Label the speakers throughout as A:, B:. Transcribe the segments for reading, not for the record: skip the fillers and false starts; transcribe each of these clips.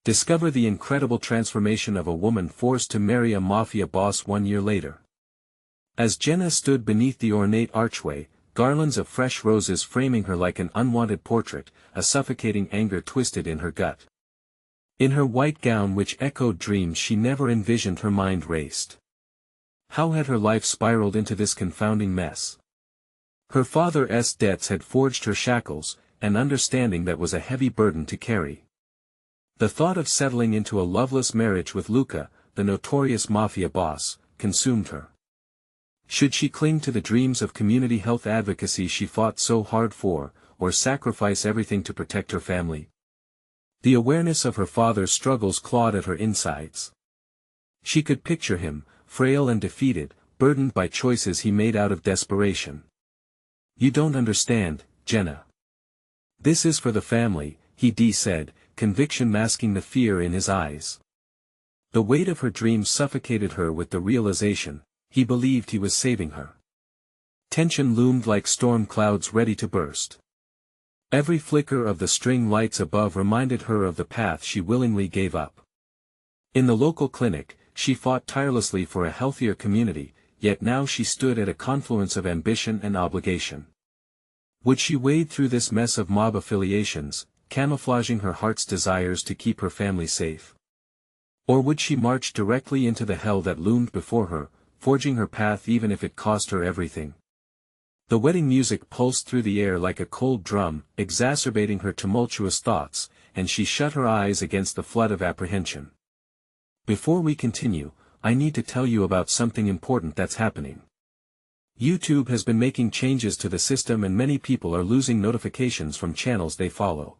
A: Discover the incredible transformation of a woman forced to marry a mafia boss 1 year later. As Jenna stood beneath the ornate archway, garlands of fresh roses framing her like an unwanted portrait, a suffocating anger twisted in her gut. In her white gown which echoed dreams she never envisioned, her mind raced. How had her life spiraled into this confounding mess? Her father's debts had forged her shackles, an understanding that was a heavy burden to carry. The thought of settling into a loveless marriage with Luca, the notorious mafia boss, consumed her. Should she cling to the dreams of community health advocacy she fought so hard for, or sacrifice everything to protect her family? The awareness of her father's struggles clawed at her insides. She could picture him, frail and defeated, burdened by choices he made out of desperation. "You don't understand, Jenna. This is for the family," he said, conviction masking the fear in his eyes. The weight of her dreams suffocated her with the realization, he believed he was saving her. Tension loomed like storm clouds ready to burst. Every flicker of the string lights above reminded her of the path she willingly gave up. In the local clinic, she fought tirelessly for a healthier community, yet now she stood at a confluence of ambition and obligation. Would she wade through this mess of mob affiliations, camouflaging her heart's desires to keep her family safe? Or would she march directly into the hell that loomed before her, forging her path even if it cost her everything? The wedding music pulsed through the air like a cold drum, exacerbating her tumultuous thoughts, and she shut her eyes against the flood of apprehension. Before we continue, I need to tell you about something important that's happening. YouTube has been making changes to the system and many people are losing notifications from channels they follow.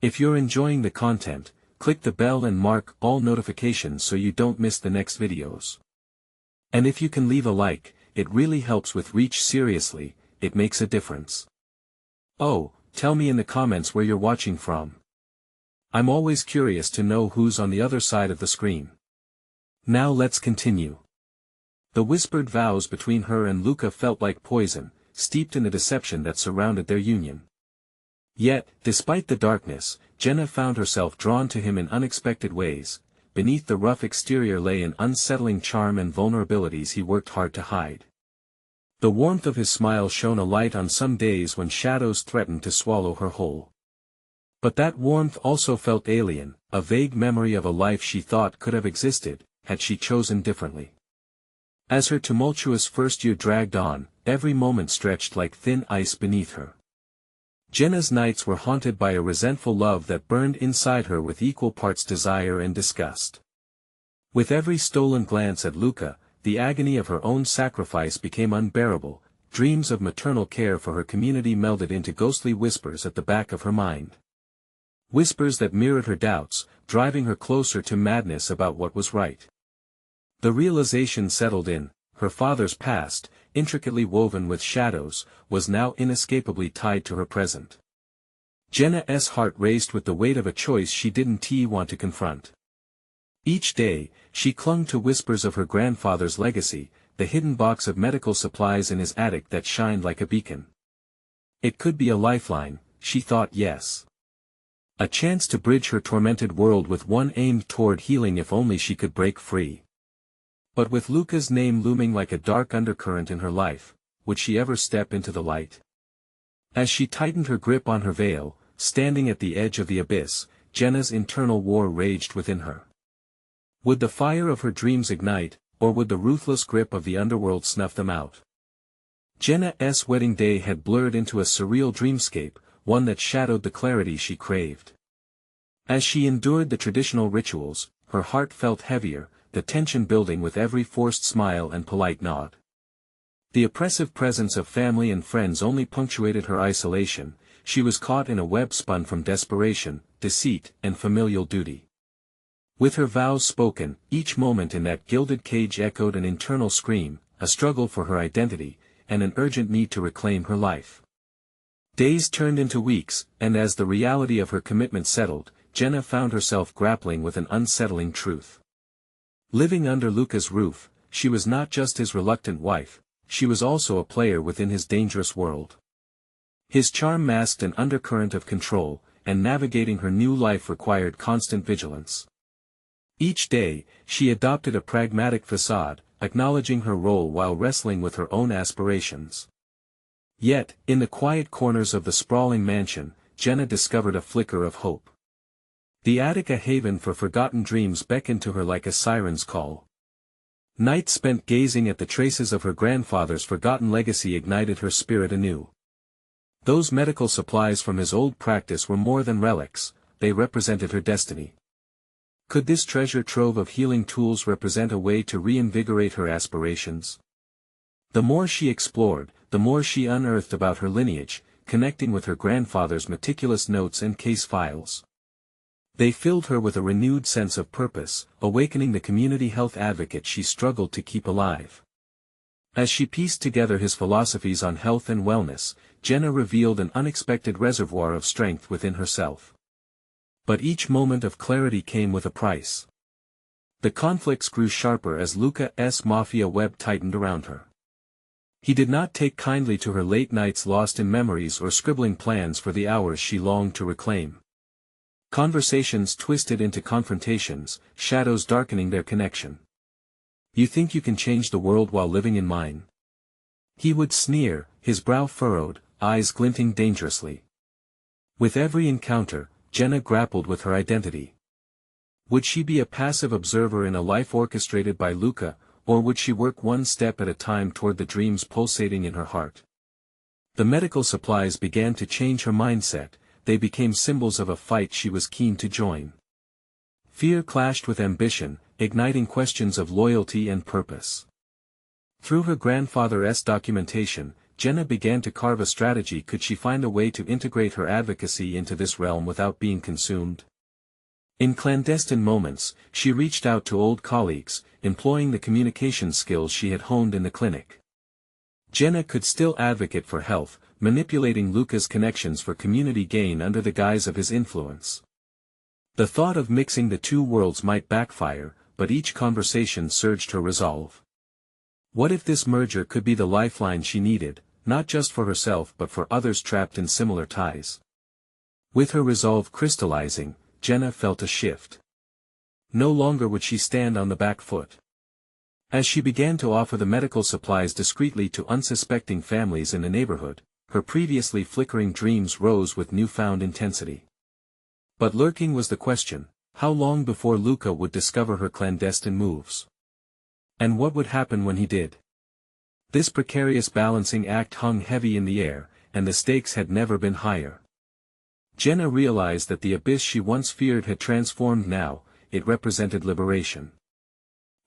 A: If you're enjoying the content, click the bell and mark all notifications so you don't miss the next videos. And if you can leave a like, it really helps with reach. Seriously, it makes a difference. Oh, tell me in the comments where you're watching from. I'm always curious to know who's on the other side of the screen. Now let's continue. The whispered vows between her and Luca felt like poison, steeped in the deception that surrounded their union. Yet, despite the darkness, Jenna found herself drawn to him in unexpected ways. Beneath the rough exterior lay an unsettling charm and vulnerabilities he worked hard to hide. The warmth of his smile shone a light on some days when shadows threatened to swallow her whole. But that warmth also felt alien, a vague memory of a life she thought could have existed, had she chosen differently. As her tumultuous first year dragged on, every moment stretched like thin ice beneath her. Jenna's nights were haunted by a resentful love that burned inside her with equal parts desire and disgust. With every stolen glance at Luca, the agony of her own sacrifice became unbearable. Dreams of maternal care for her community melded into ghostly whispers at the back of her mind. Whispers that mirrored her doubts, driving her closer to madness about what was right. The realization settled in: her father's past, intricately woven with shadows, was now inescapably tied to her present. Jenna's heart raced with the weight of a choice she didn't want to confront. Each day, she clung to whispers of her grandfather's legacy, the hidden box of medical supplies in his attic that shined like a beacon. It could be a lifeline, she thought. Yes. A chance to bridge her tormented world with one aimed toward healing if only she could break free. But with Luca's name looming like a dark undercurrent in her life, would she ever step into the light? As she tightened her grip on her veil, standing at the edge of the abyss, Jenna's internal war raged within her. Would the fire of her dreams ignite, or would the ruthless grip of the underworld snuff them out? Jenna's wedding day had blurred into a surreal dreamscape, one that shadowed the clarity she craved. As she endured the traditional rituals, her heart felt heavier, the tension building with every forced smile and polite nod. The oppressive presence of family and friends only punctuated her isolation. She was caught in a web spun from desperation, deceit, and familial duty. With her vows spoken, each moment in that gilded cage echoed an internal scream, a struggle for her identity, and an urgent need to reclaim her life. Days turned into weeks, and as the reality of her commitment settled, Jenna found herself grappling with an unsettling truth. Living under Luca's roof, she was not just his reluctant wife, she was also a player within his dangerous world. His charm masked an undercurrent of control, and navigating her new life required constant vigilance. Each day, she adopted a pragmatic facade, acknowledging her role while wrestling with her own aspirations. Yet, in the quiet corners of the sprawling mansion, Jenna discovered a flicker of hope. The attic, a haven for forgotten dreams, beckoned to her like a siren's call. Nights spent gazing at the traces of her grandfather's forgotten legacy ignited her spirit anew. Those medical supplies from his old practice were more than relics, they represented her destiny. Could this treasure trove of healing tools represent a way to reinvigorate her aspirations? The more she explored, the more she unearthed about her lineage, connecting with her grandfather's meticulous notes and case files. They filled her with a renewed sense of purpose, awakening the community health advocate she struggled to keep alive. As she pieced together his philosophies on health and wellness, Jenna revealed an unexpected reservoir of strength within herself. But each moment of clarity came with a price. The conflicts grew sharper as Luca's Mafia web tightened around her. He did not take kindly to her late nights lost in memories or scribbling plans for the hours she longed to reclaim. Conversations twisted into confrontations, shadows darkening their connection. "You think you can change the world while living in mine?" he would sneer, his brow furrowed, eyes glinting dangerously. With every encounter, Jenna grappled with her identity. Would she be a passive observer in a life orchestrated by Luca, or would she work one step at a time toward the dreams pulsating in her heart? The medical supplies began to change her mindset. They became symbols of a fight she was keen to join. Fear clashed with ambition, igniting questions of loyalty and purpose. Through her grandfather's documentation, Jenna began to carve a strategy. Could she find a way to integrate her advocacy into this realm without being consumed? In clandestine moments, she reached out to old colleagues, employing the communication skills she had honed in the clinic. Jenna could still advocate for health, manipulating Luca's connections for community gain under the guise of his influence. The thought of mixing the two worlds might backfire, but each conversation surged her resolve. What if this merger could be the lifeline she needed, not just for herself but for others trapped in similar ties? With her resolve crystallizing, Jenna felt a shift. No longer would she stand on the back foot. As she began to offer the medical supplies discreetly to unsuspecting families in the neighborhood, her previously flickering dreams rose with newfound intensity. But lurking was the question, how long before Luca would discover her clandestine moves? And what would happen when he did? This precarious balancing act hung heavy in the air, and the stakes had never been higher. Jenna realized that the abyss she once feared had transformed now, it represented liberation.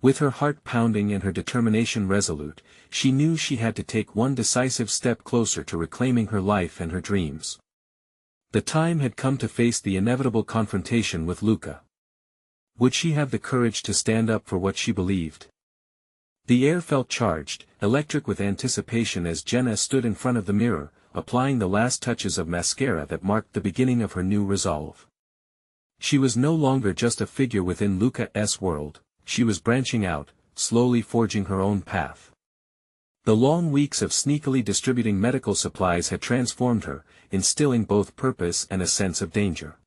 A: With her heart pounding and her determination resolute, she knew she had to take one decisive step closer to reclaiming her life and her dreams. The time had come to face the inevitable confrontation with Luca. Would she have the courage to stand up for what she believed? The air felt charged, electric with anticipation as Jenna stood in front of the mirror, applying the last touches of mascara that marked the beginning of her new resolve. She was no longer just a figure within Luca's world. She was branching out, slowly forging her own path. The long weeks of sneakily distributing medical supplies had transformed her, instilling both purpose and a sense of danger.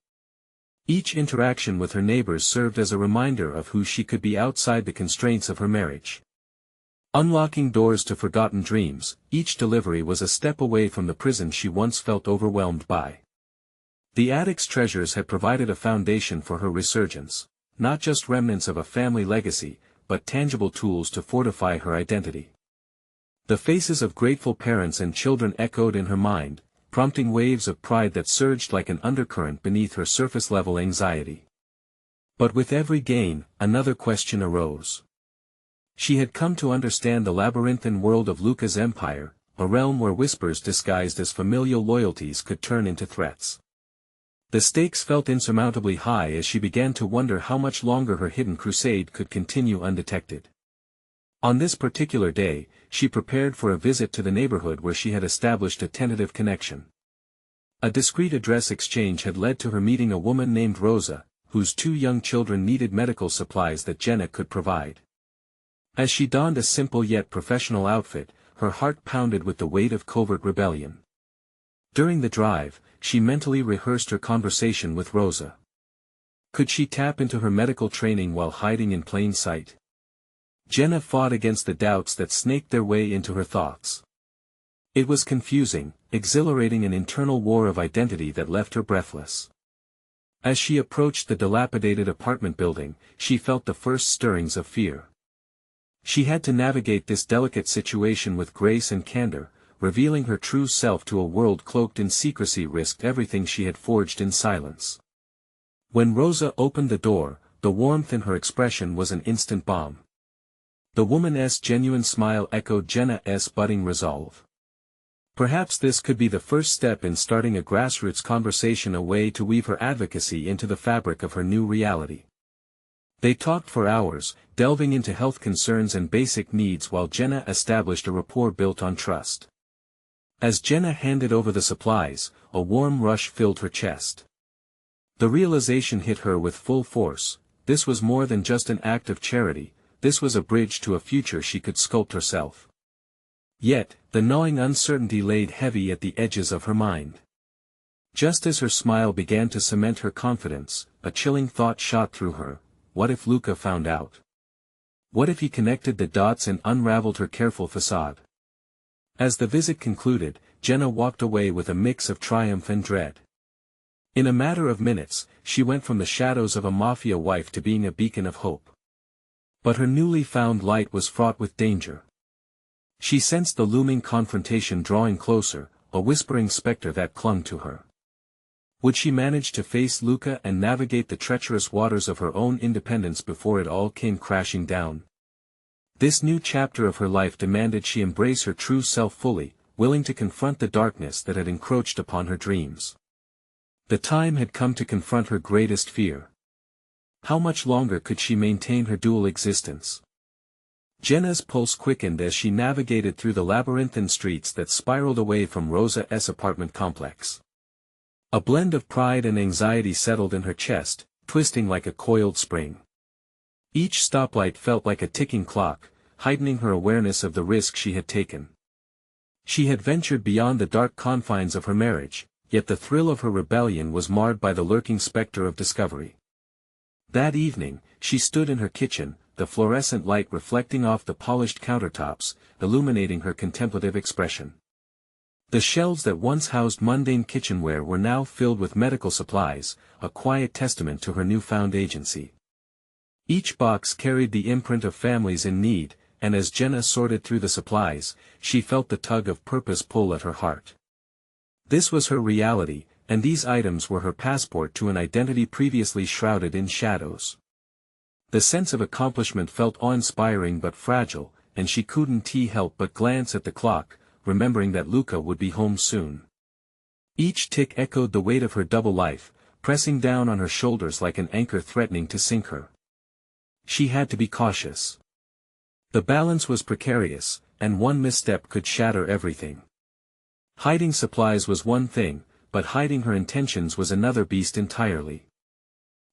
A: Each interaction with her neighbors served as a reminder of who she could be outside the constraints of her marriage. Unlocking doors to forgotten dreams, each delivery was a step away from the prison she once felt overwhelmed by. The attic's treasures had provided a foundation for her resurgence. Not just remnants of a family legacy, but tangible tools to fortify her identity. The faces of grateful parents and children echoed in her mind, prompting waves of pride that surged like an undercurrent beneath her surface-level anxiety. But with every gain, another question arose. She had come to understand the labyrinthine world of Luca's empire, a realm where whispers disguised as familial loyalties could turn into threats. The stakes felt insurmountably high as she began to wonder how much longer her hidden crusade could continue undetected. On this particular day, she prepared for a visit to the neighborhood where she had established a tentative connection. A discreet address exchange had led to her meeting a woman named Rosa, whose 2 young children needed medical supplies that Jenna could provide. As she donned a simple yet professional outfit, her heart pounded with the weight of covert rebellion. During the drive, she mentally rehearsed her conversation with Rosa. Could she tap into her medical training while hiding in plain sight? Jenna fought against the doubts that snaked their way into her thoughts. It was confusing, exhilarating, an internal war of identity that left her breathless. As she approached the dilapidated apartment building, she felt the first stirrings of fear. She had to navigate this delicate situation with grace and candor, revealing her true self to a world cloaked in secrecy risked everything she had forged in silence. When Rosa opened the door, the warmth in her expression was an instant balm. The woman's genuine smile echoed Jenna's budding resolve. Perhaps this could be the first step in starting a grassroots conversation, a way to weave her advocacy into the fabric of her new reality. They talked for hours, delving into health concerns and basic needs while Jenna established a rapport built on trust. As Jenna handed over the supplies, a warm rush filled her chest. The realization hit her with full force: this was more than just an act of charity, this was a bridge to a future she could sculpt herself. Yet, the gnawing uncertainty laid heavy at the edges of her mind. Just as her smile began to cement her confidence, a chilling thought shot through her: what if Luca found out? What if he connected the dots and unraveled her careful facade? As the visit concluded, Jenna walked away with a mix of triumph and dread. In a matter of minutes, she went from the shadows of a mafia wife to being a beacon of hope. But her newly found light was fraught with danger. She sensed the looming confrontation drawing closer, a whispering specter that clung to her. Would she manage to face Luca and navigate the treacherous waters of her own independence before it all came crashing down? This new chapter of her life demanded she embrace her true self fully, willing to confront the darkness that had encroached upon her dreams. The time had come to confront her greatest fear. How much longer could she maintain her dual existence? Jenna's pulse quickened as she navigated through the labyrinthine streets that spiraled away from Rosa's apartment complex. A blend of pride and anxiety settled in her chest, twisting like a coiled spring. Each stoplight felt like a ticking clock, heightening her awareness of the risk she had taken. She had ventured beyond the dark confines of her marriage, yet the thrill of her rebellion was marred by the lurking specter of discovery. That evening, she stood in her kitchen, the fluorescent light reflecting off the polished countertops, illuminating her contemplative expression. The shelves that once housed mundane kitchenware were now filled with medical supplies, a quiet testament to her newfound agency. Each box carried the imprint of families in need, and as Jenna sorted through the supplies, she felt the tug of purpose pull at her heart. This was her reality, and these items were her passport to an identity previously shrouded in shadows. The sense of accomplishment felt awe-inspiring but fragile, and she couldn't help but glance at the clock, remembering that Luca would be home soon. Each tick echoed the weight of her double life, pressing down on her shoulders like an anchor threatening to sink her. She had to be cautious. The balance was precarious, and one misstep could shatter everything. Hiding supplies was one thing, but hiding her intentions was another beast entirely.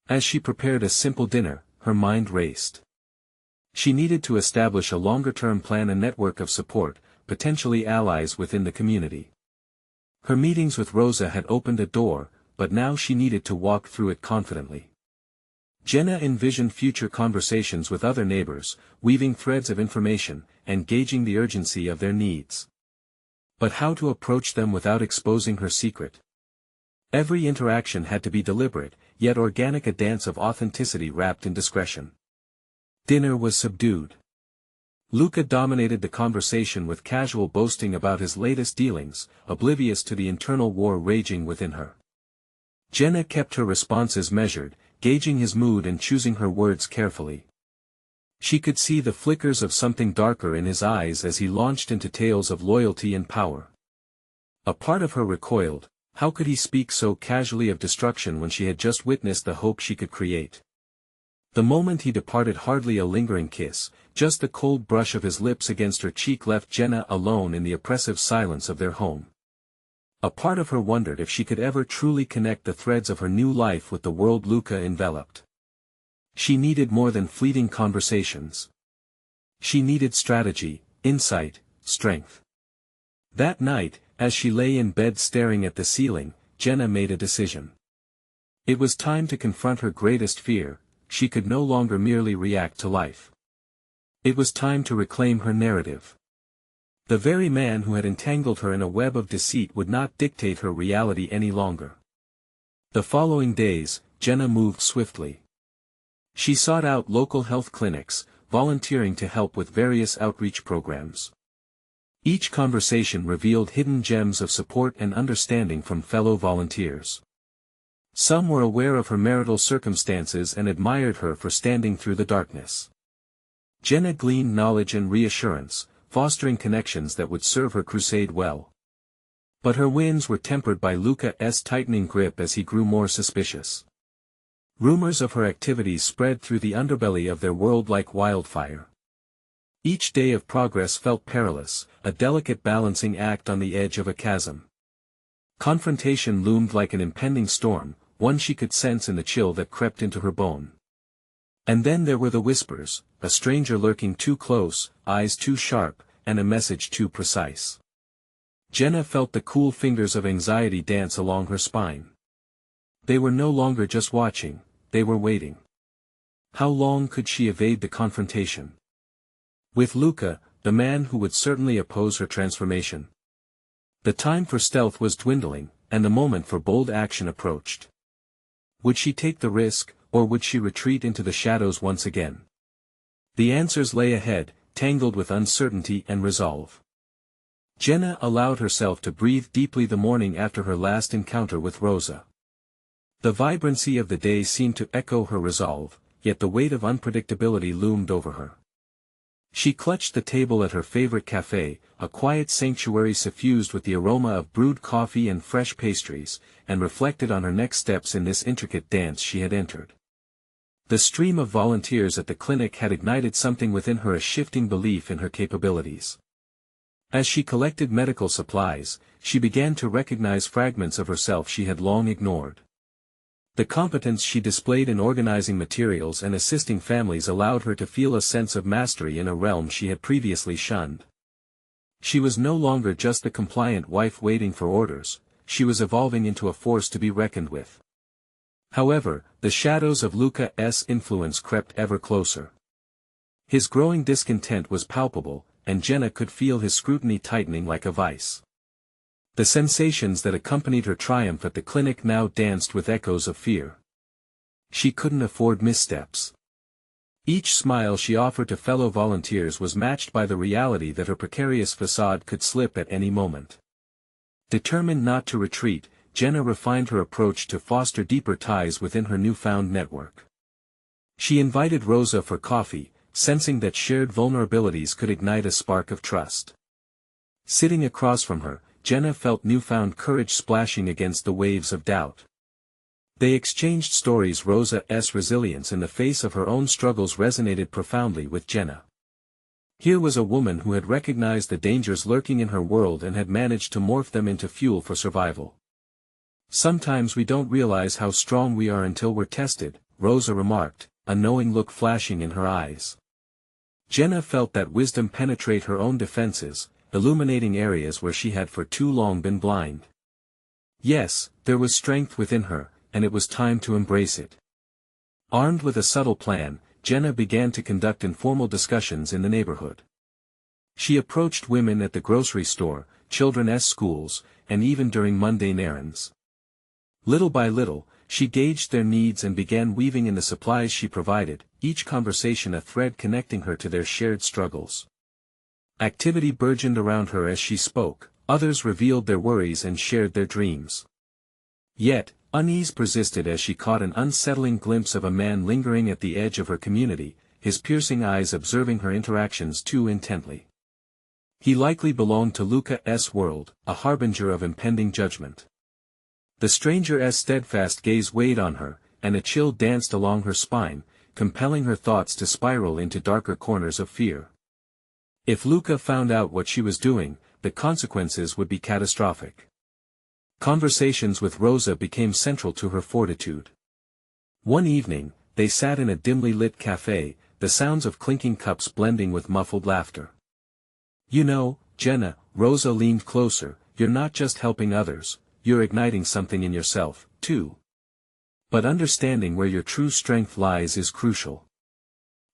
A: As she prepared a simple dinner, her mind raced. She needed to establish a longer-term plan, a network of support, potentially allies within the community. Her meetings with Rosa had opened a door, but now she needed to walk through it confidently. Jenna envisioned future conversations with other neighbors, weaving threads of information, and gauging the urgency of their needs. But how to approach them without exposing her secret? Every interaction had to be deliberate, yet organic, a dance of authenticity wrapped in discretion. Dinner was subdued. Luca dominated the conversation with casual boasting about his latest dealings, oblivious to the internal war raging within her. Jenna kept her responses measured, gauging his mood and choosing her words carefully. She could see the flickers of something darker in his eyes as he launched into tales of loyalty and power. A part of her recoiled. How could he speak so casually of destruction when she had just witnessed the hope she could create? The moment he departed, hardly a lingering kiss, just the cold brush of his lips against her cheek left Jenna alone in the oppressive silence of their home. A part of her wondered if she could ever truly connect the threads of her new life with the world Luca enveloped. She needed more than fleeting conversations. She needed strategy, insight, strength. That night, As she lay in bed staring at the ceiling, Jenna made a decision. It was time to confront her greatest fear. She could no longer merely react to life. It was time to reclaim her narrative. The very man who had entangled her in a web of deceit would not dictate her reality any longer. The following days, Jenna moved swiftly. She sought out local health clinics, volunteering to help with various outreach programs. Each conversation revealed hidden gems of support and understanding from fellow volunteers. Some were aware of her marital circumstances and admired her for standing through the darkness. Jenna gleaned knowledge and reassurance, fostering connections that would serve her crusade well. But her wins were tempered by Luca's tightening grip as he grew more suspicious. Rumors of her activities spread through the underbelly of their world like wildfire. Each day of progress felt perilous, a delicate balancing act on the edge of a chasm. Confrontation loomed like an impending storm, one she could sense in the chill that crept into her bone. And then there were the whispers, a stranger lurking too close, eyes too sharp, and a message too precise. Jenna felt the cool fingers of anxiety dance along her spine. They were no longer just watching, they were waiting. How long could she evade the confrontation? With Luca, the man who would certainly oppose her transformation. The time for stealth was dwindling, and the moment for bold action approached. Would she take the risk, or would she retreat into the shadows once again? The answers lay ahead, tangled with uncertainty and resolve. Jenna allowed herself to breathe deeply the morning after her last encounter with Rosa. The vibrancy of the day seemed to echo her resolve, yet the weight of unpredictability loomed over her. She clutched the table at her favorite cafe, a quiet sanctuary suffused with the aroma of brewed coffee and fresh pastries, and reflected on her next steps in this intricate dance she had entered. The stream of volunteers at the clinic had ignited something within her, a shifting belief in her capabilities. As she collected medical supplies, she began to recognize fragments of herself she had long ignored. The competence she displayed in organizing materials and assisting families allowed her to feel a sense of mastery in a realm she had previously shunned. She was no longer just the compliant wife waiting for orders, she was evolving into a force to be reckoned with. However, the shadows of Luca's influence crept ever closer. His growing discontent was palpable, and Jenna could feel his scrutiny tightening like a vice. The sensations that accompanied her triumph at the clinic now danced with echoes of fear. She couldn't afford missteps. Each smile she offered to fellow volunteers was matched by the reality that her precarious facade could slip at any moment. Determined not to retreat, Jenna refined her approach to foster deeper ties within her newfound network. She invited Rosa for coffee, sensing that shared vulnerabilities could ignite a spark of trust. Sitting across from her, Jenna felt newfound courage splashing against the waves of doubt. They exchanged stories. Rosa's resilience in the face of her own struggles resonated profoundly with Jenna. Here was a woman who had recognized the dangers lurking in her world and had managed to morph them into fuel for survival. Sometimes we don't realize how strong we are until we're tested, Rosa remarked, a knowing look flashing in her eyes. Jenna felt that wisdom penetrate her own defenses, illuminating areas where she had for too long been blind. Yes, there was strength within her, and it was time to embrace it. Armed with a subtle plan, Jenna began to conduct informal discussions in the neighborhood. She approached women at the grocery store, children's schools, and even during mundane errands. Little by little, she gauged their needs and began weaving in the supplies she provided, each conversation a thread connecting her to their shared struggles. Activity burgeoned around her as she spoke, others revealed their worries and shared their dreams. Yet, unease persisted as she caught an unsettling glimpse of a man lingering at the edge of her community, his piercing eyes observing her interactions too intently. He likely belonged to Luca's world, a harbinger of impending judgment. The stranger's steadfast gaze weighed on her, and a chill danced along her spine, compelling her thoughts to spiral into darker corners of fear. If Luca found out what she was doing, the consequences would be catastrophic. Conversations with Rosa became central to her fortitude. One evening, they sat in a dimly lit cafe, the sounds of clinking cups blending with muffled laughter. "You know, Jenna," Rosa leaned closer, you're not just helping others, you're igniting something in yourself, too. But understanding where your true strength lies is crucial.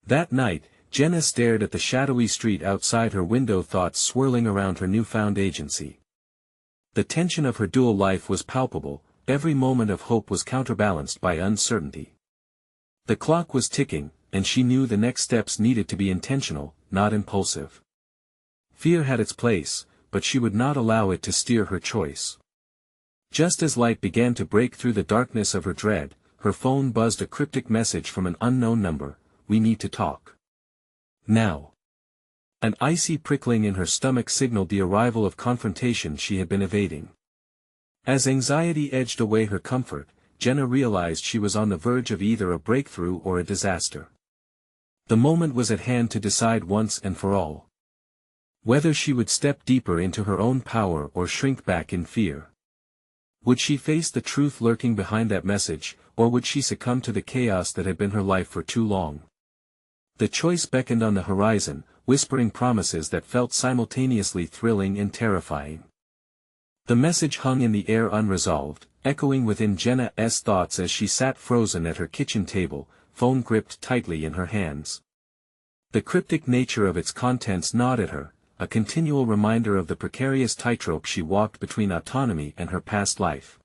A: That night, Jenna stared at the shadowy street outside her window, thoughts swirling around her newfound agency. The tension of her dual life was palpable, every moment of hope was counterbalanced by uncertainty. The clock was ticking, and she knew the next steps needed to be intentional, not impulsive. Fear had its place, but she would not allow it to steer her choice. Just as light began to break through the darkness of her dread, her phone buzzed a cryptic message from an unknown number: "We need to talk. Now." An icy prickling in her stomach signaled the arrival of confrontation she had been evading. As anxiety edged away her comfort, Jenna realized she was on the verge of either a breakthrough or a disaster. The moment was at hand to decide once and for all whether she would step deeper into her own power or shrink back in fear. Would she face the truth lurking behind that message, or would she succumb to the chaos that had been her life for too long? The choice beckoned on the horizon, whispering promises that felt simultaneously thrilling and terrifying. The message hung in the air unresolved, echoing within Jenna's thoughts as she sat frozen at her kitchen table, phone gripped tightly in her hands. The cryptic nature of its contents gnawed at her, a continual reminder of the precarious tightrope she walked between autonomy and her past life.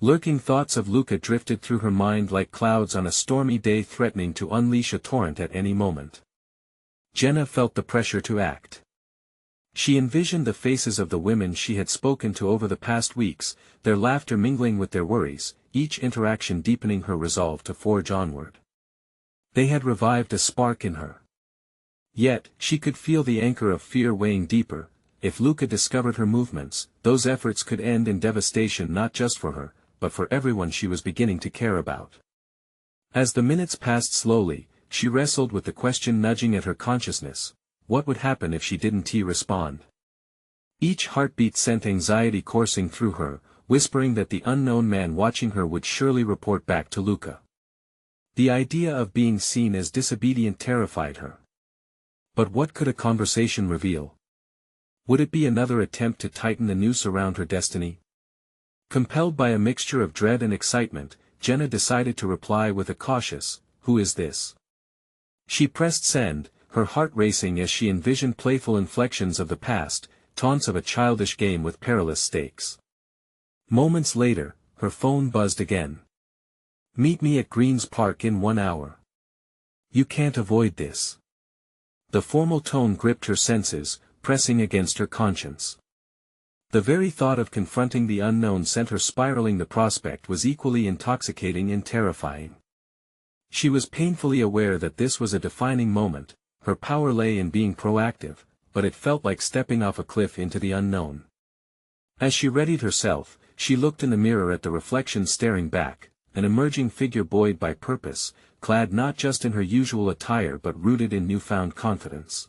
A: Lurking thoughts of Luca drifted through her mind like clouds on a stormy day, threatening to unleash a torrent at any moment. Jenna felt the pressure to act. She envisioned the faces of the women she had spoken to over the past weeks, their laughter mingling with their worries, each interaction deepening her resolve to forge onward. They had revived a spark in her. Yet, she could feel the anchor of fear weighing deeper. If Luca discovered her movements, those efforts could end in devastation, not just for her, but for everyone she was beginning to care about. As the minutes passed slowly, she wrestled with the question nudging at her consciousness: what would happen if she didn't respond? Each heartbeat sent anxiety coursing through her, whispering that the unknown man watching her would surely report back to Luca. The idea of being seen as disobedient terrified her. But what could a conversation reveal? Would it be another attempt to tighten the noose around her destiny? Compelled by a mixture of dread and excitement, Jenna decided to reply with a cautious, "Who is this?" She pressed send, her heart racing as she envisioned playful inflections of the past, taunts of a childish game with perilous stakes. Moments later, her phone buzzed again. "Meet me at Greens Park in 1 hour. You can't avoid this." The formal tone gripped her senses, pressing against her conscience. The very thought of confronting the unknown sent her spiraling. The prospect was equally intoxicating and terrifying. She was painfully aware that this was a defining moment. Her power lay in being proactive, but it felt like stepping off a cliff into the unknown. As she readied herself, she looked in the mirror at the reflection staring back, an emerging figure buoyed by purpose, clad not just in her usual attire but rooted in newfound confidence.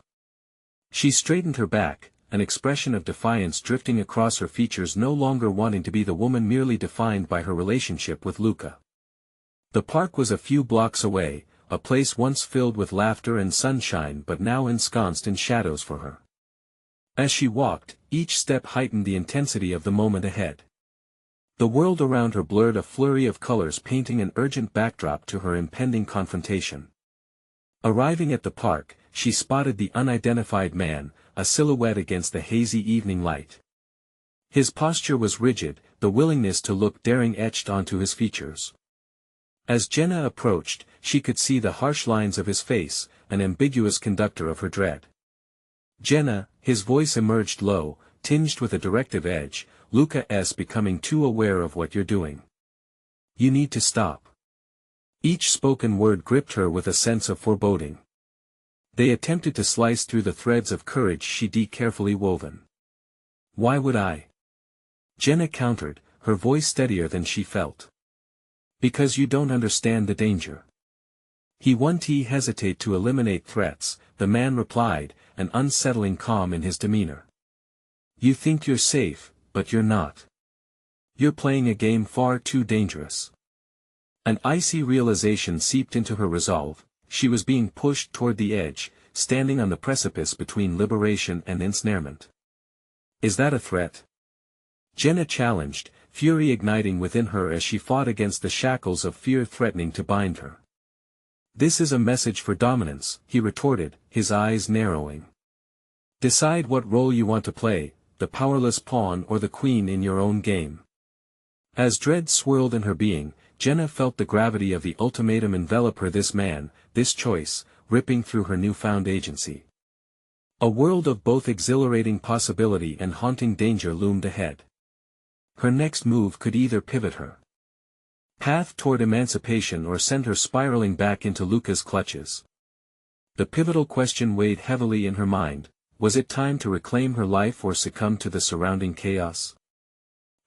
A: She straightened her back, an expression of defiance drifting across her features, no longer wanting to be the woman merely defined by her relationship with Luca. The park was a few blocks away, a place once filled with laughter and sunshine but now ensconced in shadows for her. As she walked, each step heightened the intensity of the moment ahead. The world around her blurred, a flurry of colors painting an urgent backdrop to her impending confrontation. Arriving at the park, she spotted the unidentified man, a silhouette against the hazy evening light. His posture was rigid, the willingness to look daring etched onto his features. As Jenna approached, she could see the harsh lines of his face, an ambiguous conductor of her dread. "Jenna," his voice emerged low, tinged with a directive edge, "Luca's becoming too aware of what you're doing. You need to stop." Each spoken word gripped her with a sense of foreboding. They attempted to slice through the threads of courage she'd carefully woven. "Why would I?" Jenna countered, her voice steadier than she felt. "Because you don't understand the danger." He won't hesitate to eliminate threats, the man replied, an unsettling calm in his demeanor. "You think you're safe, but you're not. You're playing a game far too dangerous." An icy realization seeped into her resolve. She was being pushed toward the edge, standing on the precipice between liberation and ensnarement. "Is that a threat?" Jenna challenged, fury igniting within her as she fought against the shackles of fear threatening to bind her. "This is a message for dominance," he retorted, his eyes narrowing. "Decide what role you want to play, the powerless pawn or the queen in your own game." As dread swirled in her being, Jenna felt the gravity of the ultimatum envelop her. This man, this choice, ripping through her newfound agency. A world of both exhilarating possibility and haunting danger loomed ahead. Her next move could either pivot her path toward emancipation or send her spiraling back into Luca's clutches. The pivotal question weighed heavily in her mind: was it time to reclaim her life or succumb to the surrounding chaos?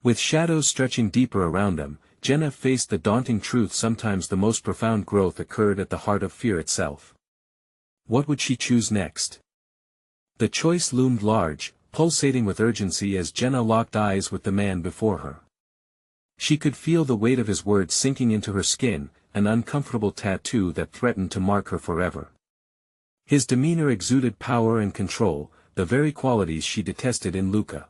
A: With shadows stretching deeper around them, Jenna faced the daunting truth: sometimes the most profound growth occurred at the heart of fear itself. What would she choose next? The choice loomed large, pulsating with urgency as Jenna locked eyes with the man before her. She could feel the weight of his words sinking into her skin, an uncomfortable tattoo that threatened to mark her forever. His demeanor exuded power and control, the very qualities she detested in Luca.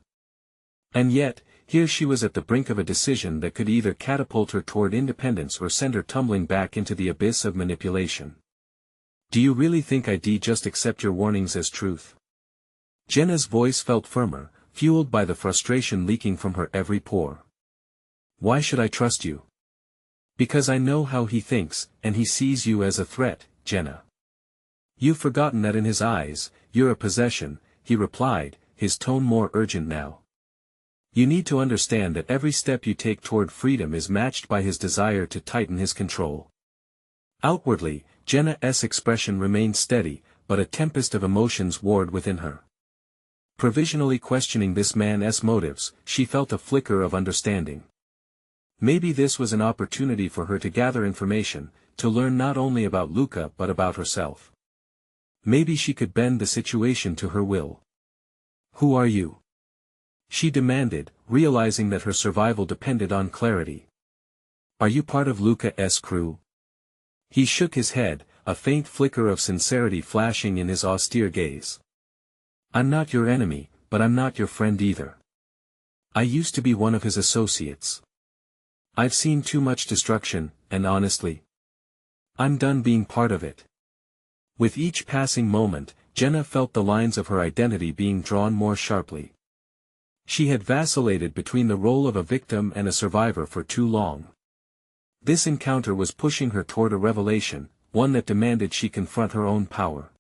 A: And yet, here she was at the brink of a decision that could either catapult her toward independence or send her tumbling back into the abyss of manipulation. "Do you really think I'd just accept your warnings as truth?" Jenna's voice felt firmer, fueled by the frustration leaking from her every pore. "Why should I trust you?" "Because I know how he thinks, and he sees you as a threat, Jenna." "You've forgotten that in his eyes, you're a possession," he replied, his tone more urgent now. "You need to understand that every step you take toward freedom is matched by his desire to tighten his control." Outwardly, Jenna's expression remained steady, but a tempest of emotions warred within her. Provisionally questioning this man's motives, she felt a flicker of understanding. Maybe this was an opportunity for her to gather information, to learn not only about Luca but about herself. Maybe she could bend the situation to her will. "Who are you?" she demanded, realizing that her survival depended on clarity. "Are you part of Luca's crew?" He shook his head, a faint flicker of sincerity flashing in his austere gaze. "I'm not your enemy, but I'm not your friend either. I used to be one of his associates. I've seen too much destruction, and honestly, I'm done being part of it." With each passing moment, Jenna felt the lines of her identity being drawn more sharply. She had vacillated between the role of a victim and a survivor for too long. This encounter was pushing her toward a revelation, one that demanded she confront her own power.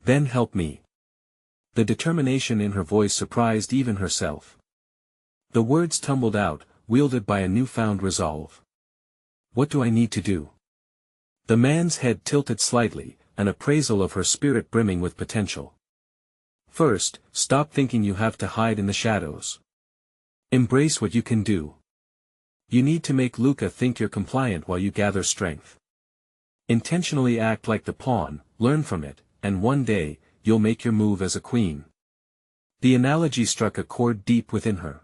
A: "Then help me." The determination in her voice surprised even herself. The words tumbled out, wielded by a newfound resolve. "What do I need to do?" The man's head tilted slightly, an appraisal of her spirit brimming with potential. "First, stop thinking you have to hide in the shadows. Embrace what you can do. You need to make Luca think you're compliant while you gather strength. Intentionally act like the pawn, learn from it, and one day, you'll make your move as a queen." The analogy struck a chord deep within her.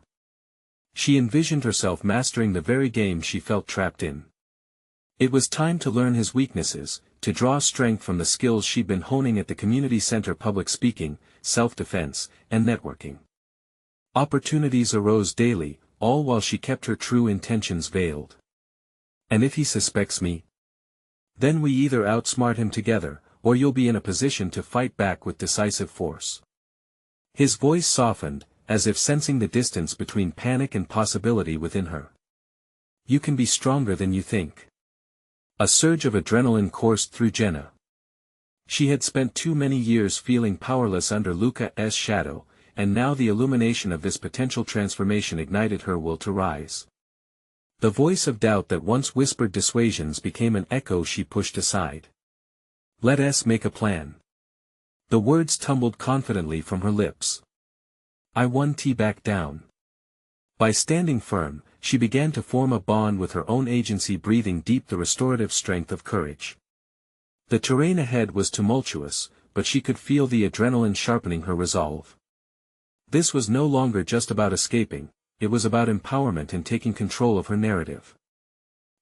A: She envisioned herself mastering the very game she felt trapped in. It was time to learn his weaknesses, to draw strength from the skills she'd been honing at the community center: public speaking, self-defense, and networking. Opportunities arose daily, all while she kept her true intentions veiled. "And if he suspects me? Then we either outsmart him together, or you'll be in a position to fight back with decisive force." His voice softened, as if sensing the distance between panic and possibility within her. "You can be stronger than you think." A surge of adrenaline coursed through Jenna. She had spent too many years feeling powerless under Luca's shadow, and now the illumination of this potential transformation ignited her will to rise. The voice of doubt that once whispered dissuasions became an echo she pushed aside. "Let us make a plan." The words tumbled confidently from her lips. "I won't back down." By standing firm, she began to form a bond with her own agency, breathing deep the restorative strength of courage. The terrain ahead was tumultuous, but she could feel the adrenaline sharpening her resolve. This was no longer just about escaping, it was about empowerment and taking control of her narrative.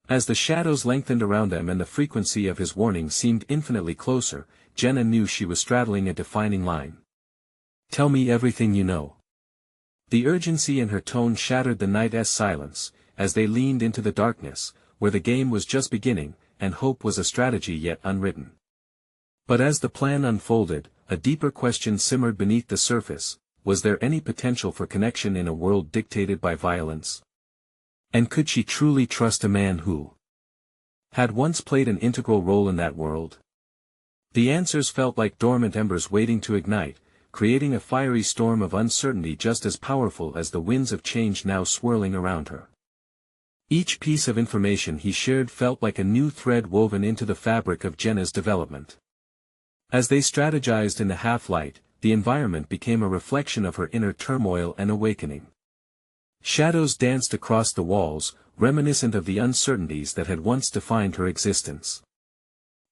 A: As the shadows lengthened around them and the frequency of his warning seemed infinitely closer, Jenna knew she was straddling a defining line. "Tell me everything you know." The urgency in her tone shattered the night's silence, as they leaned into the darkness, where the game was just beginning, and hope was a strategy yet unwritten. But as the plan unfolded, a deeper question simmered beneath the surface: was there any potential for connection in a world dictated by violence? And could she truly trust a man who had once played an integral role in that world? The answers felt like dormant embers waiting to ignite, creating a fiery storm of uncertainty just as powerful as the winds of change now swirling around her. Each piece of information he shared felt like a new thread woven into the fabric of Jenna's development. As they strategized in the half-light, the environment became a reflection of her inner turmoil and awakening. Shadows danced across the walls, reminiscent of the uncertainties that had once defined her existence.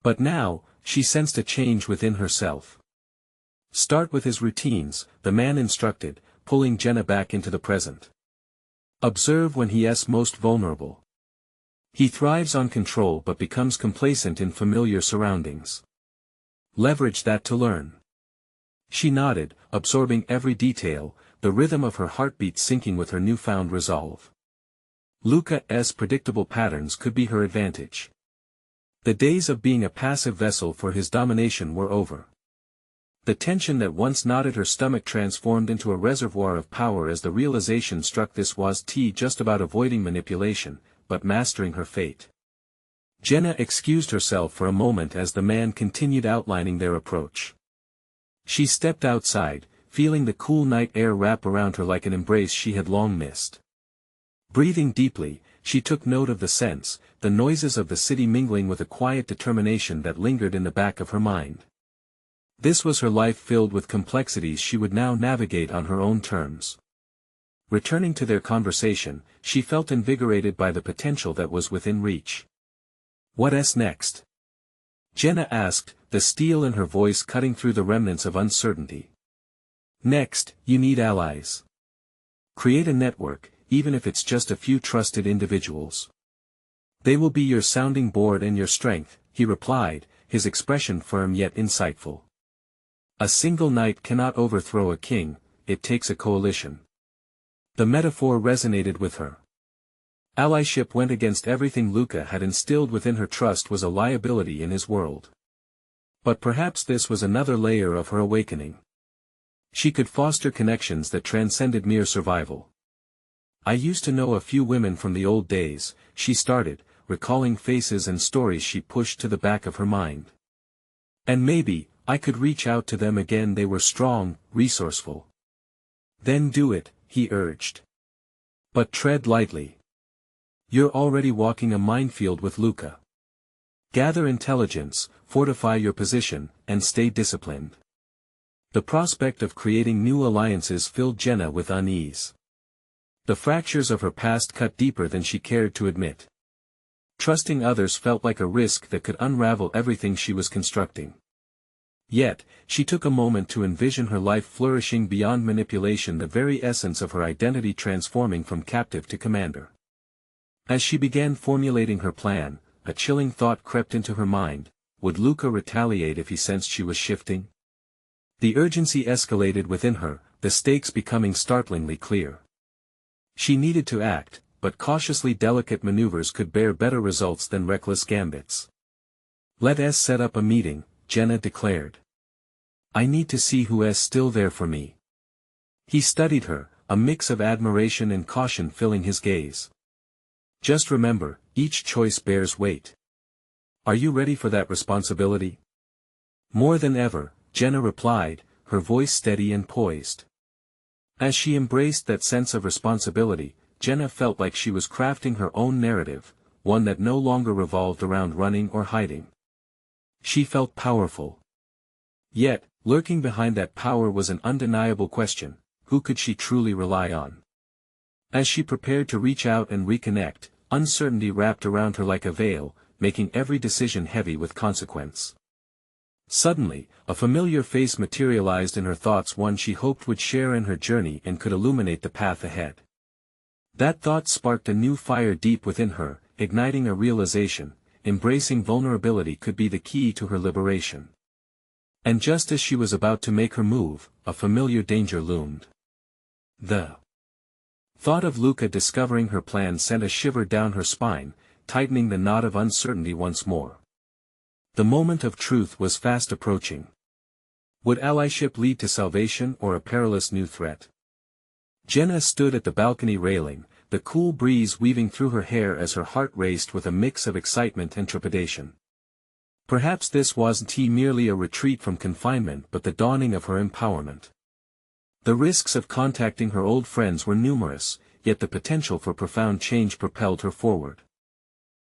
A: But now, she sensed a change within herself. "Start with his routines," the man instructed, pulling Jenna back into the present. "Observe when he is most vulnerable. He thrives on control but becomes complacent in familiar surroundings. Leverage that to learn." She nodded, absorbing every detail, the rhythm of her heartbeat syncing with her newfound resolve. Luca's predictable patterns could be her advantage. The days of being a passive vessel for his domination were over. The tension that once knotted her stomach transformed into a reservoir of power as the realization struck this was just about avoiding manipulation, but mastering her fate. Jenna excused herself for a moment as the man continued outlining their approach. She stepped outside, feeling the cool night air wrap around her like an embrace she had long missed. Breathing deeply, she took note of the scents, the noises of the city mingling with a quiet determination that lingered in the back of her mind. This was her life filled with complexities she would now navigate on her own terms. Returning to their conversation, she felt invigorated by the potential that was within reach. "What's next?" Jenna asked, the steel in her voice cutting through the remnants of uncertainty. "Next, you need allies. Create a network, even if it's just a few trusted individuals. They will be your sounding board and your strength," he replied, his expression firm yet insightful. "A single knight cannot overthrow a king, it takes a coalition." The metaphor resonated with her. Allyship went against everything Luca had instilled within her. Trust was a liability in his world. But perhaps this was another layer of her awakening. She could foster connections that transcended mere survival. "I used to know a few women from the old days," she started, recalling faces and stories she pushed to the back of her mind. "And maybe, I could reach out to them again. They were strong, resourceful." "Then do it," he urged. "But tread lightly. You're already walking a minefield with Luca. Gather intelligence, fortify your position, and stay disciplined." The prospect of creating new alliances filled Jenna with unease. The fractures of her past cut deeper than she cared to admit. Trusting others felt like a risk that could unravel everything she was constructing. Yet, she took a moment to envision her life flourishing beyond manipulation, the very essence of her identity transforming from captive to commander. As she began formulating her plan, a chilling thought crept into her mind: would Luca retaliate if he sensed she was shifting? The urgency escalated within her, the stakes becoming startlingly clear. She needed to act, but cautiously delicate maneuvers could bear better results than reckless gambits. "Let's set up a meeting," Jenna declared. "I need to see who is still there for me." He studied her, a mix of admiration and caution filling his gaze. "Just remember, each choice bears weight. Are you ready for that responsibility?" "More than ever," Jenna replied, her voice steady and poised. As she embraced that sense of responsibility, Jenna felt like she was crafting her own narrative, one that no longer revolved around running or hiding. She felt powerful. Yet, lurking behind that power was an undeniable question: who could she truly rely on? As she prepared to reach out and reconnect, uncertainty wrapped around her like a veil, making every decision heavy with consequence. Suddenly, a familiar face materialized in her thoughts, one she hoped would share in her journey and could illuminate the path ahead. That thought sparked a new fire deep within her, igniting a realization: embracing vulnerability could be the key to her liberation. And just as she was about to make her move, a familiar danger loomed. The Thought of Luca discovering her plan sent a shiver down her spine, tightening the knot of uncertainty once more. The moment of truth was fast approaching. Would allyship lead to salvation or a perilous new threat? Jenna stood at the balcony railing, the cool breeze weaving through her hair as her heart raced with a mix of excitement and trepidation. Perhaps this wasn't merely a retreat from confinement but the dawning of her empowerment. The risks of contacting her old friends were numerous, yet the potential for profound change propelled her forward.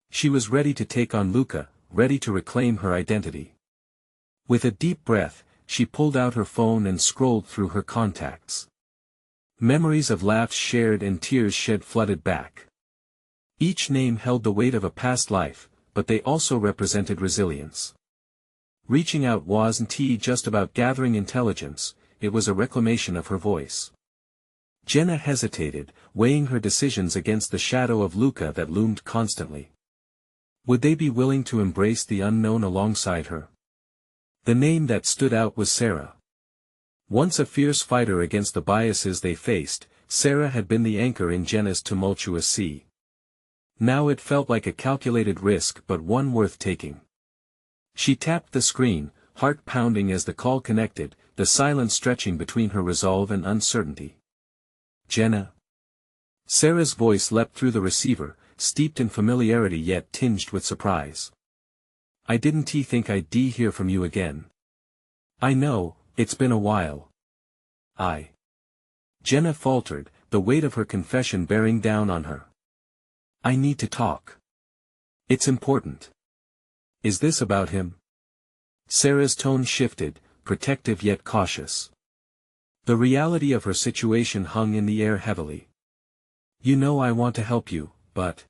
A: She was ready to take on Luca, ready to reclaim her identity. With a deep breath, she pulled out her phone and scrolled through her contacts. Memories of laughs shared and tears shed flooded back. Each name held the weight of a past life, but they also represented resilience. Reaching out wasn't just about gathering intelligence, it was a reclamation of her voice. Jenna hesitated, weighing her decisions against the shadow of Luca that loomed constantly. Would they be willing to embrace the unknown alongside her? The name that stood out was Sarah. Once a fierce fighter against the biases they faced, Sarah had been the anchor in Jenna's tumultuous sea. Now it felt like a calculated risk but one worth taking. She tapped the screen, heart pounding as the call connected, the silence stretching between her resolve and uncertainty. Jenna. Sarah's voice leapt through the receiver, steeped in familiarity yet tinged with surprise. I didn't think I'd hear from you again. I know, it's been a while. Jenna faltered, the weight of her confession bearing down on her. I need to talk. It's important. Is this about him? Sarah's tone shifted, protective yet cautious. The reality of her situation hung in the air heavily. You know I want to help you, but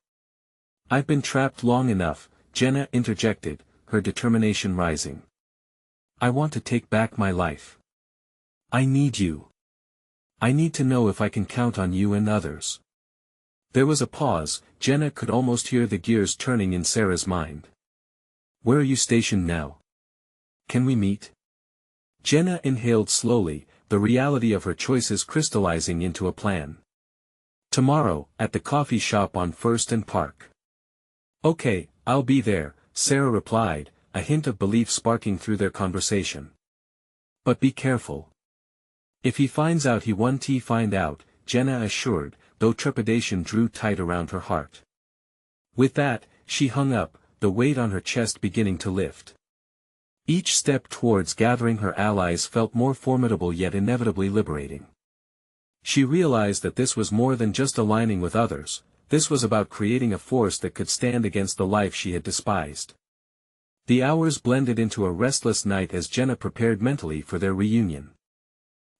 A: I've been trapped long enough, Jenna interjected, her determination rising. I want to take back my life. I need you. I need to know if I can count on you and others. There was a pause. Jenna could almost hear the gears turning in Sarah's mind. Where are you stationed now? Can we meet? Jenna inhaled slowly, the reality of her choices crystallizing into a plan. Tomorrow, at the coffee shop on First and Park. Okay, I'll be there, Sarah replied, a hint of belief sparking through their conversation. But be careful. If he finds out he won't find out, Jenna assured, though trepidation drew tight around her heart. With that, she hung up, the weight on her chest beginning to lift. Each step towards gathering her allies felt more formidable yet inevitably liberating. She realized that this was more than just aligning with others, this was about creating a force that could stand against the life she had despised. The hours blended into a restless night as Jenna prepared mentally for their reunion.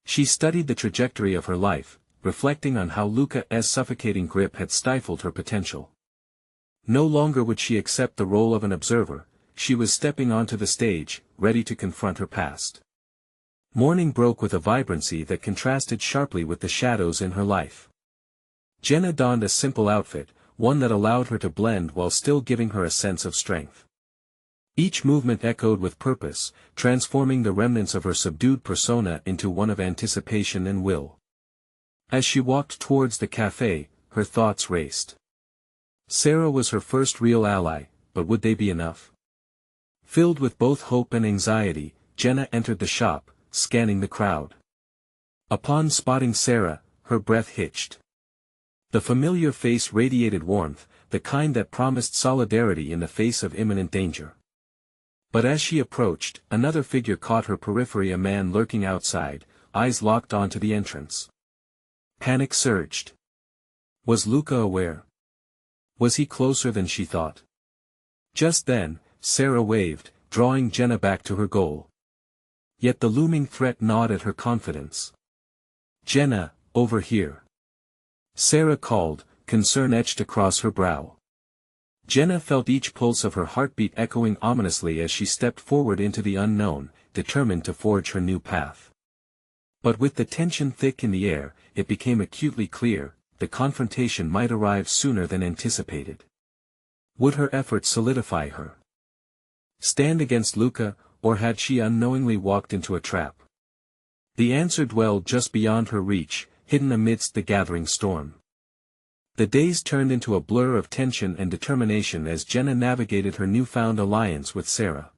A: She studied the trajectory of her life, reflecting on how Luca's suffocating grip had stifled her potential. No longer would she accept the role of an observer, she was stepping onto the stage, ready to confront her past. Morning broke with a vibrancy that contrasted sharply with the shadows in her life. Jenna donned a simple outfit, one that allowed her to blend while still giving her a sense of strength. Each movement echoed with purpose, transforming the remnants of her subdued persona into one of anticipation and will. As she walked towards the cafe, her thoughts raced. Sarah was her first real ally, but would they be enough? Filled with both hope and anxiety, Jenna entered the shop, scanning the crowd. Upon spotting Sarah, her breath hitched. The familiar face radiated warmth, the kind that promised solidarity in the face of imminent danger. But as she approached, another figure caught her periphery, a man lurking outside, eyes locked onto the entrance. Panic surged. Was Luca aware? Was he closer than she thought? Just then, Sarah waved, drawing Jenna back to her goal. Yet the looming threat gnawed at her confidence. Jenna, over here. Sarah called, concern etched across her brow. Jenna felt each pulse of her heartbeat echoing ominously as she stepped forward into the unknown, determined to forge her new path. But with the tension thick in the air, it became acutely clear, the confrontation might arrive sooner than anticipated. Would her efforts solidify her? Stand against Luca, or had she unknowingly walked into a trap? The answer dwelled just beyond her reach, hidden amidst the gathering storm. The days turned into a blur of tension and determination as Jenna navigated her newfound alliance with Sarah.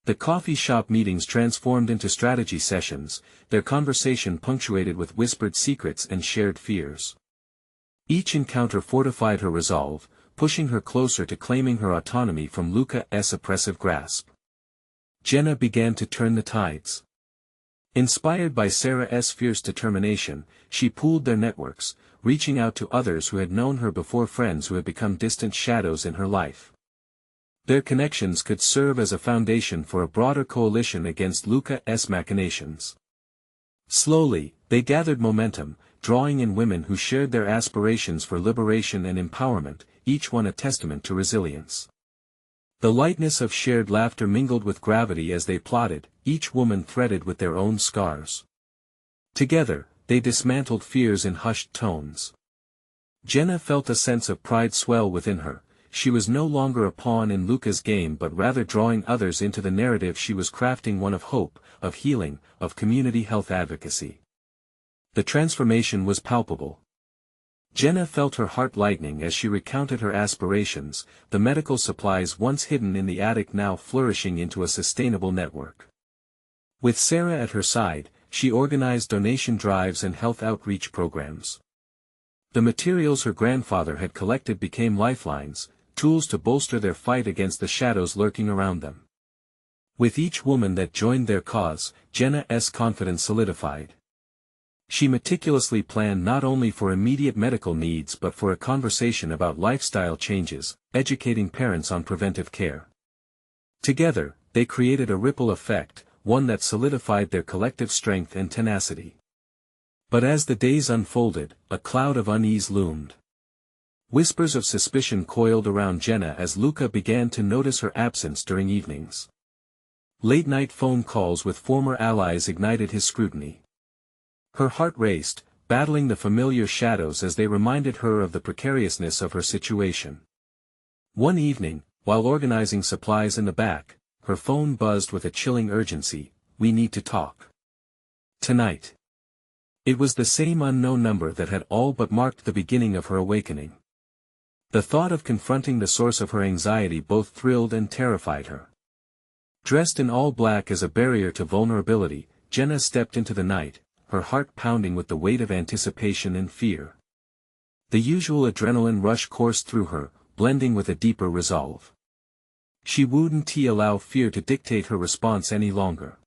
A: The coffee shop meetings transformed into strategy sessions, their conversation punctuated with whispered secrets and shared fears. Each encounter fortified her resolve, pushing her closer to claiming her autonomy from Luca's oppressive grasp. Jenna began to turn the tides. Inspired by Sarah's fierce determination, she pooled their networks, reaching out to others who had known her before, friends who had become distant shadows in her life. Their connections could serve as a foundation for a broader coalition against Luca's machinations. Slowly, they gathered momentum, drawing in women who shared their aspirations for liberation and empowerment, each one a testament to resilience. The lightness of shared laughter mingled with gravity as they plotted, each woman threaded with their own scars. Together, they dismantled fears in hushed tones. Jenna felt a sense of pride swell within her. She was no longer a pawn in Luca's game but rather drawing others into the narrative she was crafting, one of hope, of healing, of community health advocacy. The transformation was palpable. Jenna felt her heart lightening as she recounted her aspirations, the medical supplies once hidden in the attic now flourishing into a sustainable network. With Sarah at her side, she organized donation drives and health outreach programs. The materials her grandfather had collected became lifelines, tools to bolster their fight against the shadows lurking around them. With each woman that joined their cause, Jenna's confidence solidified. She meticulously planned not only for immediate medical needs but for a conversation about lifestyle changes, educating parents on preventive care. Together, they created a ripple effect, one that solidified their collective strength and tenacity. But as the days unfolded, a cloud of unease loomed. Whispers of suspicion coiled around Jenna as Luca began to notice her absence during evenings. Late-night phone calls with former allies ignited his scrutiny. Her heart raced, battling the familiar shadows as they reminded her of the precariousness of her situation. One evening, while organizing supplies in the back, her phone buzzed with a chilling urgency. "We need to talk. Tonight." It was the same unknown number that had all but marked the beginning of her awakening. The thought of confronting the source of her anxiety both thrilled and terrified her. Dressed in all black as a barrier to vulnerability, Jenna stepped into the night, her heart pounding with the weight of anticipation and fear. The usual adrenaline rush coursed through her, blending with a deeper resolve. She wouldn't allow fear to dictate her response any longer.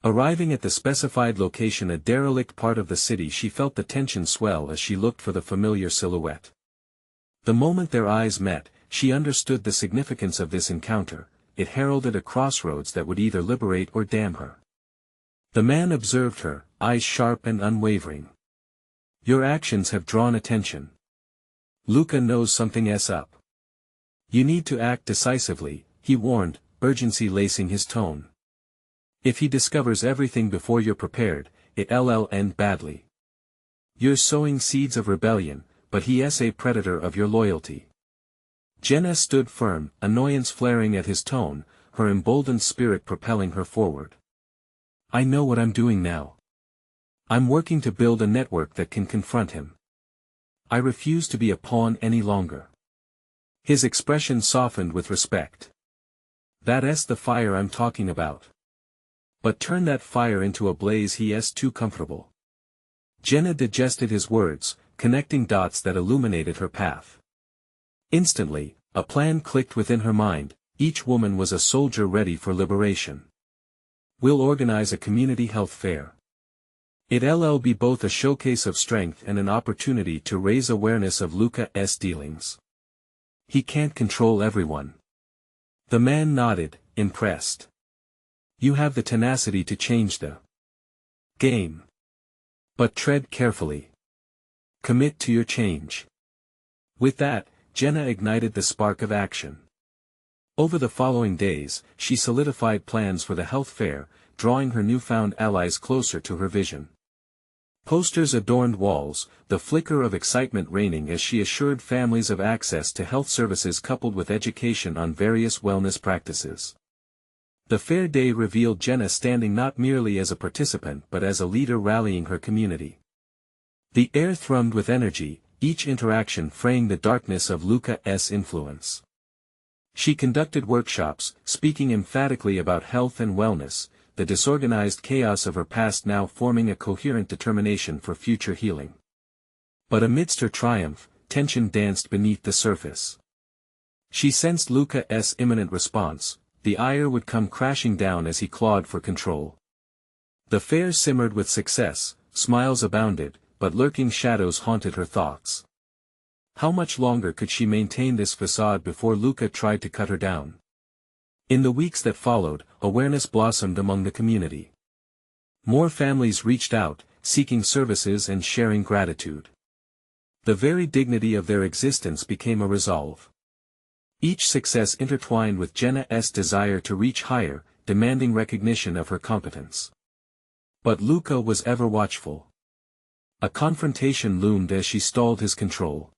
A: Arriving at the specified location, a derelict part of the city, she felt the tension swell as she looked for the familiar silhouette. The moment their eyes met, she understood the significance of this encounter. It heralded a crossroads that would either liberate or damn her. The man observed her, eyes sharp and unwavering. "Your actions have drawn attention. Luca knows something's up. You need to act decisively," he warned, urgency lacing his tone. "If he discovers everything before you're prepared, it'll end badly. You're sowing seeds of rebellion, but he's a predator of your loyalty." Jenna stood firm, annoyance flaring at his tone, her emboldened spirit propelling her forward. "I know what I'm doing now. I'm working to build a network that can confront him. I refuse to be a pawn any longer." His expression softened with respect. "That's the fire I'm talking about. But turn that fire into a blaze he's too comfortable." Jenna digested his words, connecting dots that illuminated her path. Instantly, a plan clicked within her mind. Each woman was a soldier ready for liberation. "We'll organize a community health fair. It'll be both a showcase of strength and an opportunity to raise awareness of Luca's dealings. He can't control everyone." The man nodded, impressed. "You have the tenacity to change the game. But tread carefully. Commit to your change." With that, Jenna ignited the spark of action. Over the following days, she solidified plans for the health fair, drawing her newfound allies closer to her vision. Posters adorned walls, the flicker of excitement reigning as she assured families of access to health services coupled with education on various wellness practices. The fair day revealed Jenna standing not merely as a participant but as a leader rallying her community. The air thrummed with energy, each interaction fraying the darkness of Luca's influence. She conducted workshops, speaking emphatically about health and wellness, the disorganized chaos of her past now forming a coherent determination for future healing. But amidst her triumph, tension danced beneath the surface. She sensed Luca's imminent response. The ire would come crashing down as he clawed for control. The fare simmered with success, smiles abounded, but lurking shadows haunted her thoughts. How much longer could she maintain this facade before Luca tried to cut her down? In the weeks that followed, awareness blossomed among the community. More families reached out, seeking services and sharing gratitude. The very dignity of their existence became a resolve. Each success intertwined with Jenna's desire to reach higher, demanding recognition of her competence. But Luca was ever watchful. A confrontation loomed as she stalled his control.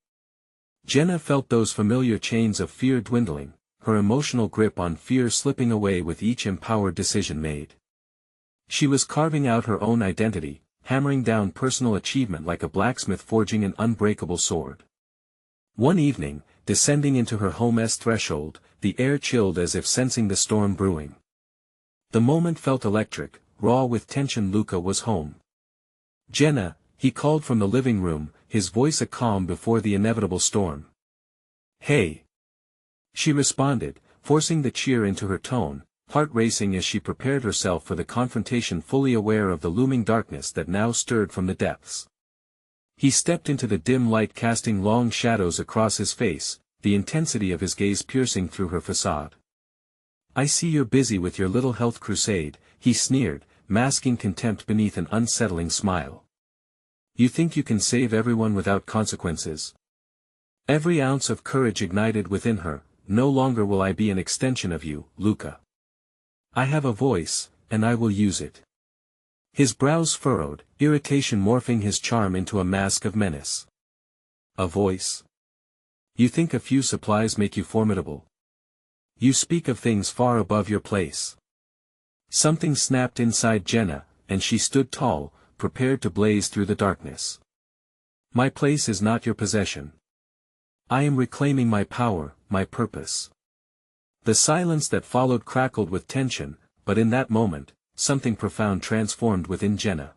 A: Jenna felt those familiar chains of fear dwindling, her emotional grip on fear slipping away with each empowered decision made. She was carving out her own identity, hammering down personal achievement like a blacksmith forging an unbreakable sword. One evening, descending into her home's threshold, the air chilled as if sensing the storm brewing. The moment felt electric, raw with tension. Luca was home. "Jenna," he called from the living room, his voice a calm before the inevitable storm. "Hey." She responded, forcing the cheer into her tone, heart racing as she prepared herself for the confrontation, fully aware of the looming darkness that now stirred from the depths. He stepped into the dim light, casting long shadows across his face, the intensity of his gaze piercing through her facade. "I see you're busy with your little health crusade," he sneered, masking contempt beneath an unsettling smile. "You think you can save everyone without consequences?" Every ounce of courage ignited within her. "No longer will I be an extension of you, Luca. I have a voice, and I will use it." His brows furrowed, irritation morphing his charm into a mask of menace. "A voice? You think a few supplies make you formidable? You speak of things far above your place." Something snapped inside Jenna, and she stood tall, prepared to blaze through the darkness. "My place is not your possession. I am reclaiming my power, my purpose." The silence that followed crackled with tension, but in that moment, something profound transformed within Jenna.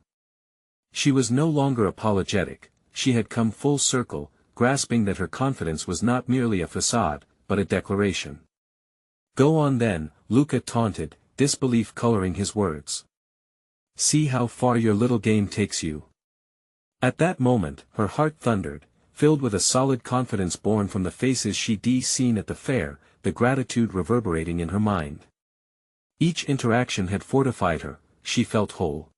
A: She was no longer apologetic, she had come full circle, grasping that her confidence was not merely a facade, but a declaration. "Go on then," Luca taunted, disbelief coloring his words. "See how far your little game takes you." At that moment, her heart thundered, filled with a solid confidence born from the faces she'd seen at the fair, the gratitude reverberating in her mind. Each interaction had fortified her, she felt whole.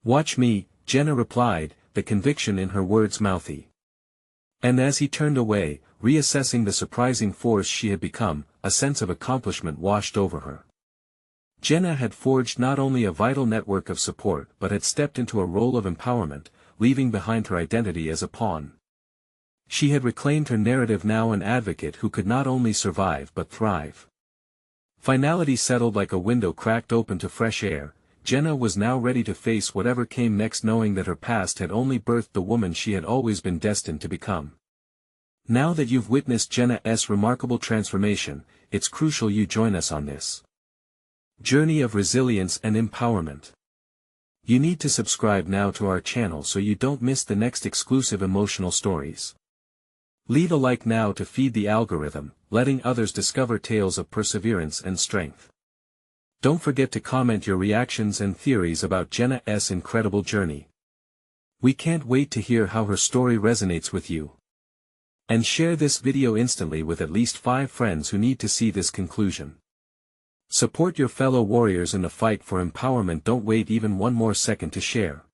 A: "Watch me," Jenna replied, the conviction in her words mouthy. And as he turned away, reassessing the surprising force she had become, a sense of accomplishment washed over her. Jenna had forged not only a vital network of support but had stepped into a role of empowerment, leaving behind her identity as a pawn. She had reclaimed her narrative, now an advocate who could not only survive but thrive. Finality settled like a window cracked open to fresh air. Jenna was now ready to face whatever came next, knowing that her past had only birthed the woman she had always been destined to become. Now that you've witnessed Jenna's remarkable transformation, it's crucial you join us on this journey of resilience and empowerment. You need to subscribe now to our channel so you don't miss the next exclusive emotional stories. Leave a like now to feed the algorithm, letting others discover tales of perseverance and strength. Don't forget to comment your reactions and theories about Jenna's incredible journey. We can't wait to hear how her story resonates with you. And share this video instantly with at least 5 friends who need to see this conclusion. Support your fellow warriors in the fight for empowerment. Don't wait even one more second to share.